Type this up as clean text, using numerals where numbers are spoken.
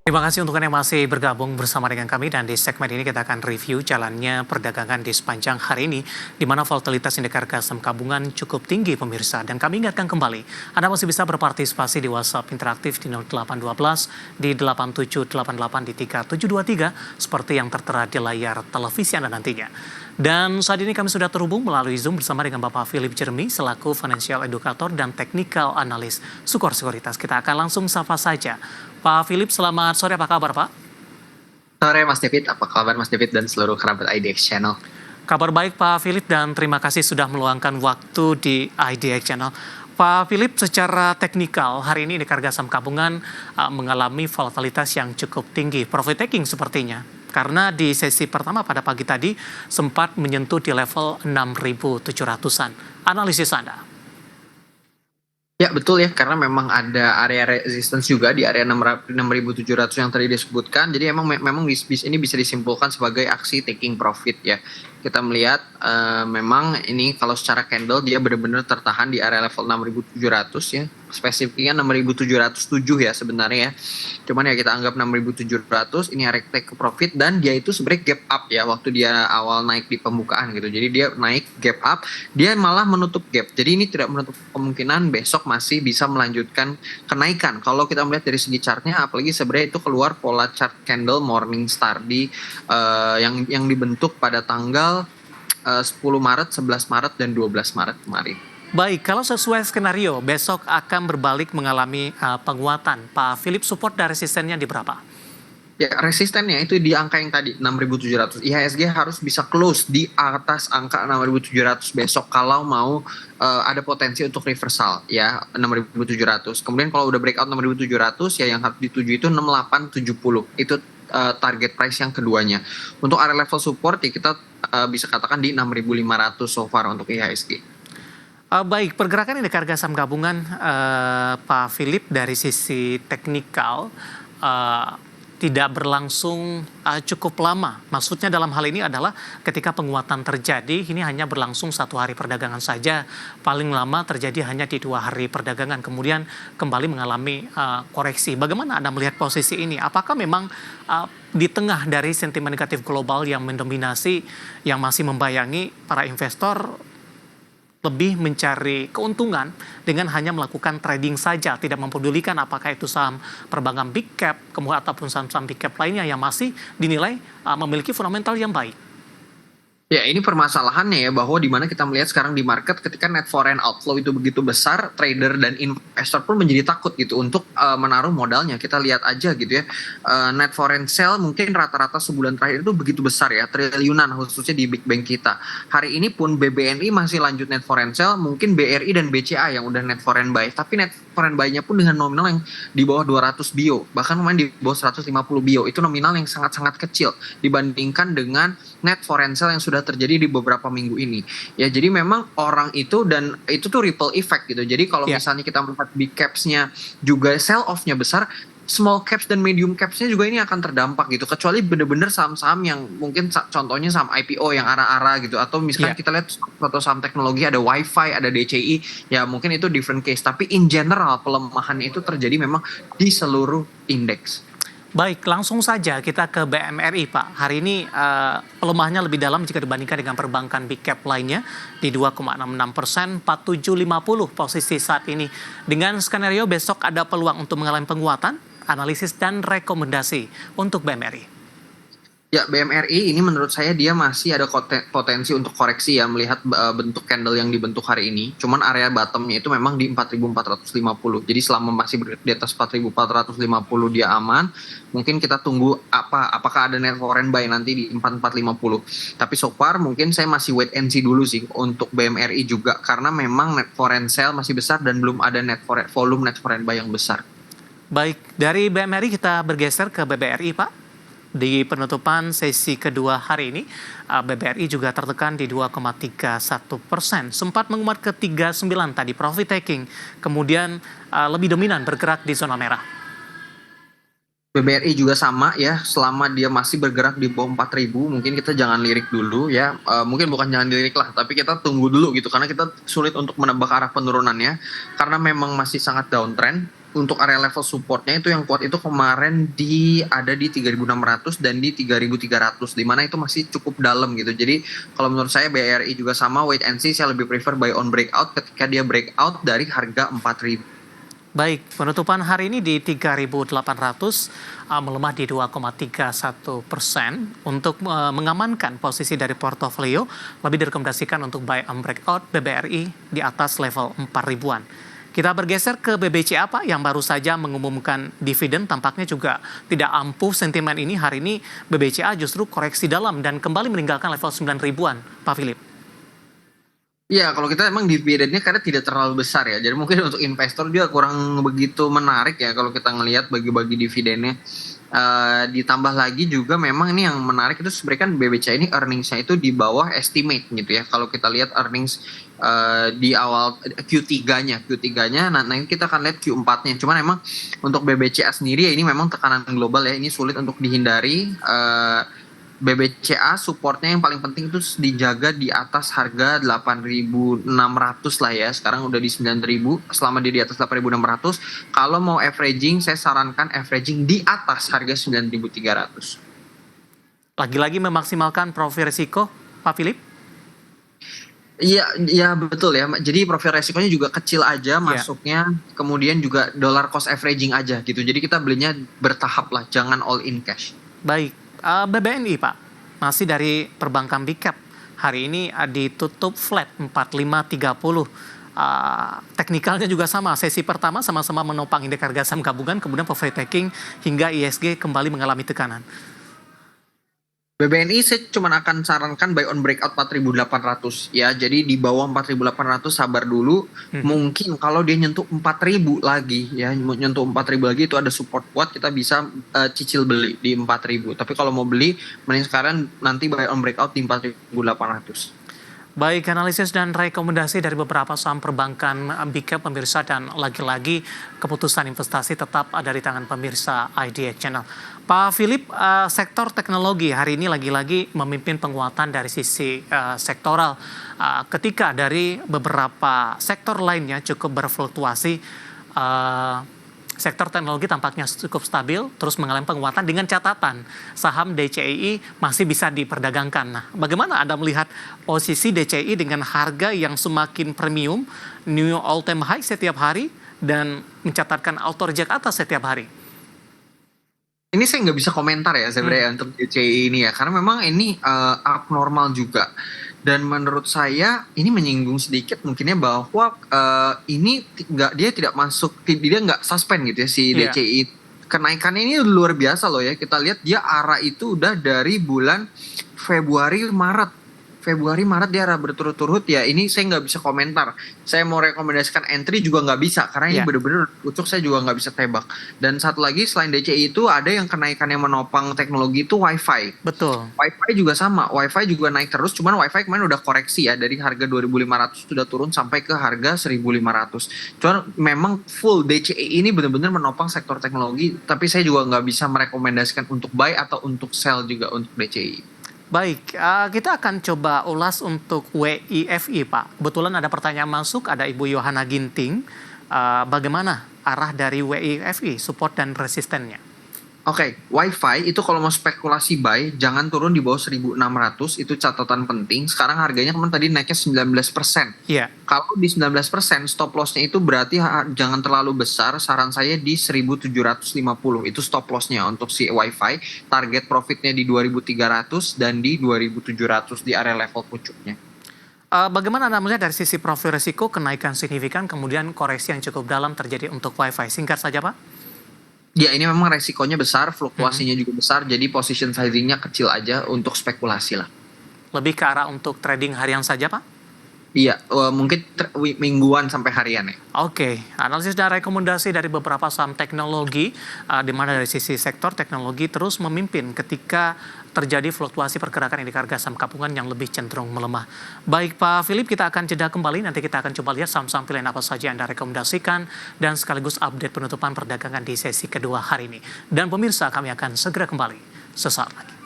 Terima kasih untuk Anda yang masih bergabung bersama dengan kami dan di segmen ini kita akan review jalannya perdagangan di sepanjang hari ini di mana volatilitas indeks harga saham gabungan cukup tinggi pemirsa dan kami ingatkan kembali Anda masih bisa berpartisipasi di WhatsApp interaktif di 0812 di 8788 di 3723 seperti yang tertera di layar televisi Anda nantinya. Dan saat ini kami sudah terhubung melalui Zoom bersama dengan Bapak Philip Jeremy selaku Financial Educator dan Technical Analyst Sukor Sekuritas. Kita akan langsung sapa saja. Pak Philip, selamat sore, apa kabar Pak? Sore Mas David, apa kabar Mas David dan seluruh kerabat IDX Channel? Kabar baik Pak Philip dan terima kasih sudah meluangkan waktu di IDX Channel. Pak Philip, secara teknikal hari ini indeks harga saham gabungan mengalami volatilitas yang cukup tinggi, profit taking sepertinya. Karena di sesi pertama pada pagi tadi sempat menyentuh di level 6.700-an. Analisis Anda? Ya betul ya, karena memang ada area resistance juga di area 6.700 yang tadi disebutkan. Jadi memang ini bisa disimpulkan sebagai aksi taking profit ya. Kita melihat memang ini kalau secara candle dia benar-benar tertahan di area level 6.700 ya. Spesifiknya 6.707 ya sebenarnya ya. Cuman ya kita anggap 6.700 ini area take profit dan dia itu sebenarnya gap up ya waktu dia awal naik di pembukaan gitu. Jadi dia naik gap up, dia malah menutup gap. Jadi ini tidak menutup kemungkinan besok masih bisa melanjutkan kenaikan. Kalau kita melihat dari segi chartnya, apalagi sebenarnya itu keluar pola chart candle morning star di yang dibentuk pada tanggal 10 Maret, 11 Maret, dan 12 Maret kemarin. Baik, kalau sesuai skenario, besok akan berbalik mengalami penguatan. Pak Philip, support dan resistennya di berapa? Ya, resistennya itu di angka yang tadi 6.700. IHSG harus bisa close di atas angka 6.700 besok kalau mau ada potensi untuk reversal ya 6.700. Kemudian kalau udah breakout 6.700 ya yang harus dituju itu 6870. Itu target price yang keduanya. Untuk area level support ya kita bisa katakan di 6.500 so far untuk IHSG. Baik, pergerakan indeks harga saham gabungan Pak Philip dari sisi teknikal tidak berlangsung cukup lama. Maksudnya dalam hal ini adalah ketika penguatan terjadi, ini hanya berlangsung 1 hari perdagangan saja. Paling lama terjadi hanya di 2 hari perdagangan, kemudian kembali mengalami koreksi. Bagaimana Anda melihat posisi ini? Apakah memang di tengah dari sentimen negatif global yang mendominasi, yang masih membayangi para investor, lebih mencari keuntungan dengan hanya melakukan trading saja, tidak mempedulikan apakah itu saham perbankan big cap, kemudian ataupun saham-saham big cap lainnya yang masih dinilai memiliki fundamental yang baik. Ya, ini permasalahannya ya, bahwa dimana kita melihat sekarang di market ketika net foreign outflow itu begitu besar, trader dan investor pun menjadi takut gitu untuk menaruh modalnya. Kita lihat aja gitu ya, net foreign sale mungkin rata-rata sebulan terakhir itu begitu besar ya, triliunan khususnya di big bank kita. Hari ini pun BBNI masih lanjut net foreign sale, mungkin BRI dan BCA yang udah net foreign buy, tapi net foreign buy-nya pun dengan nominal yang di bawah 200 bio, bahkan main di bawah 150 bio. Itu nominal yang sangat-sangat kecil dibandingkan dengan net foreign sale yang sudah terjadi di beberapa minggu ini ya. Jadi memang orang itu, dan itu tuh ripple effect gitu. Jadi kalau misalnya kita melihat big caps-nya juga sell off-nya besar, small caps dan medium caps-nya juga ini akan terdampak gitu, kecuali bener-bener saham-saham yang mungkin contohnya saham IPO yang arah-arah gitu, atau misalkan kita lihat suatu saham teknologi ada WiFi, ada DCI ya, mungkin itu different case. Tapi in general pelemahan itu terjadi memang di seluruh indeks. Baik, langsung saja kita ke BMRI Pak. Hari ini pelemahannya lebih dalam jika dibandingkan dengan perbankan big cap lainnya di 2,66%, 4750 posisi saat ini. Dengan skenario besok ada peluang untuk mengalami penguatan, analisis dan rekomendasi untuk BMRI. Ya, BMRI ini menurut saya dia masih ada potensi untuk koreksi ya, melihat bentuk candle yang dibentuk hari ini. Cuman area bottomnya itu memang di 4.450. Jadi selama masih di atas 4.450 dia aman. Mungkin kita tunggu apakah ada net foreign buy nanti di 4.450. Tapi so far mungkin saya masih wait and see dulu sih untuk BMRI juga, karena memang net foreign sale masih besar dan belum ada volume net foreign buy yang besar. Baik, dari BMRI kita bergeser ke BBRI Pak. Di penutupan sesi kedua hari ini, BBRI juga tertekan di 2,31%. Sempat menguat ke 39 tadi, profit taking. Kemudian lebih dominan bergerak di zona merah. BBRI juga sama ya, selama dia masih bergerak di bawah 4.000, mungkin kita jangan lirik dulu ya. Mungkin bukan jangan lirik lah, tapi kita tunggu dulu gitu, karena kita sulit untuk menebak arah penurunannya, karena memang masih sangat downtrend. untuk area level supportnya itu yang kuat itu kemarin ada di 3.600 dan di 3.300, di mana itu masih cukup dalam gitu. Jadi kalau menurut saya BRI juga sama, wait and see, saya lebih prefer buy on breakout ketika dia breakout dari harga 4.000. Baik, penutupan hari ini di 3.800 melemah di 2,31%. Untuk mengamankan posisi dari portofolio, lebih direkomendasikan untuk buy on breakout BBRI di atas level 4.000-an. Kita bergeser ke BBCA Pak, yang baru saja mengumumkan dividen, tampaknya juga tidak ampuh sentimen ini. Hari ini BBCA justru koreksi dalam dan kembali meninggalkan level 9.000-an, Pak Philip. Iya, kalau kita emang dividennya karena tidak terlalu besar ya. Jadi mungkin untuk investor juga kurang begitu menarik ya kalau kita ngelihat bagi-bagi dividennya. Ditambah lagi juga memang ini yang menarik itu sebenarnya kan BBCA ini earnings-nya itu di bawah estimate gitu ya. Kalau kita lihat earnings di awal Q3-nya, nah ini kita akan lihat Q4-nya. Cuman emang untuk BBCA sendiri ya ini memang tekanan global ya, ini sulit untuk dihindari. BBCA supportnya yang paling penting itu dijaga di atas harga 8.600 lah ya. Sekarang udah di 9.000. Selama dia di atas 8.600, kalau mau averaging saya sarankan averaging di atas harga 9.300. Lagi-lagi memaksimalkan profil risiko, Pak Philip? Iya, iya betul ya. Jadi profil resikonya juga kecil aja masuknya, kemudian juga dollar cost averaging aja gitu. Jadi kita belinya bertahap lah, jangan all in cash. Baik, BBNI Pak, masih dari perbankan big cap. Hari ini ditutup flat 4530. Teknikalnya juga sama, sesi pertama sama-sama menopang indeks harga saham gabungan, kemudian profit taking hingga ISG kembali mengalami tekanan. BBNI saya cuma akan sarankan buy on breakout 4.800 ya. Jadi di bawah 4.800 sabar dulu. Mungkin kalau dia nyentuh 4.000 lagi ya, nyentuh 4.000 lagi itu ada support kuat, kita bisa cicil beli di 4.000. Tapi kalau mau beli mending sekarang nanti buy on breakout di 4.800. Baik, analisis dan rekomendasi dari beberapa saham perbankan big cap pemirsa, dan lagi-lagi keputusan investasi tetap ada di tangan pemirsa IDX Channel. Pak Philip, sektor teknologi hari ini lagi-lagi memimpin penguatan dari sisi sektoral, ketika dari beberapa sektor lainnya cukup berfluktuasi. Sektor teknologi tampaknya cukup stabil, terus mengalami penguatan dengan catatan saham DCI masih bisa diperdagangkan. Nah, bagaimana Anda melihat posisi DCI dengan harga yang semakin premium, new all time high setiap hari, dan mencatatkan auto reject atas setiap hari? Ini saya nggak bisa komentar ya sebenarnya untuk DCI ini ya, karena memang ini abnormal juga. Dan menurut saya ini menyinggung sedikit mungkinnya bahwa dia tidak masuk, dia nggak suspend gitu ya si DCI. Kenaikannya ini luar biasa loh ya, kita lihat dia arah itu udah dari bulan Februari Maret dia arah berturut-turut ya. Ini saya nggak bisa komentar. Saya mau rekomendasikan entry juga nggak bisa karena ini bener-bener ucuk, saya juga nggak bisa tebak. Dan satu lagi selain DCI itu ada yang kenaikannya menopang teknologi itu WiFi. Betul. WiFi juga sama, WiFi juga naik terus. Cuman WiFi kemarin udah koreksi ya, dari harga 2.500 sudah turun sampai ke harga 1.500. Cuman memang full DCI ini benar-benar menopang sektor teknologi. Tapi saya juga nggak bisa merekomendasikan untuk buy atau untuk sell juga untuk DCI. Baik, kita akan coba ulas untuk WIFI Pak. Kebetulan ada pertanyaan masuk, ada Ibu Yohana Ginting. Bagaimana arah dari WIFI, support dan resistennya? Oke, WiFi itu kalau mau spekulasi buy, jangan turun di bawah 1.600, itu catatan penting. Sekarang harganya kemarin tadi naiknya 19%. Iya. Kalau di 19%, stop loss-nya itu berarti jangan terlalu besar, saran saya di 1.750, itu stop loss-nya untuk si WiFi. Target profitnya di 2.300 dan di 2.700 di area level pucuknya. Bagaimana Anda melihat dari sisi profil risiko, kenaikan signifikan, kemudian koreksi yang cukup dalam terjadi untuk WiFi? Singkat saja Pak. Ya ini memang resikonya besar, fluktuasinya juga besar, jadi position sizing-nya kecil aja untuk spekulasi lah. Lebih ke arah untuk trading harian saja Pak? Iya, mungkin mingguan sampai harian ya. Oke, analisis dan rekomendasi dari beberapa saham teknologi, di mana dari sisi sektor teknologi terus memimpin ketika terjadi fluktuasi pergerakan indeks harga saham gabungan yang lebih cenderung melemah. Baik Pak Philip, kita akan jeda kembali, nanti kita akan coba lihat saham-saham pilihan apa saja yang Anda rekomendasikan, dan sekaligus update penutupan perdagangan di sesi kedua hari ini. Dan pemirsa, kami akan segera kembali sesaat lagi.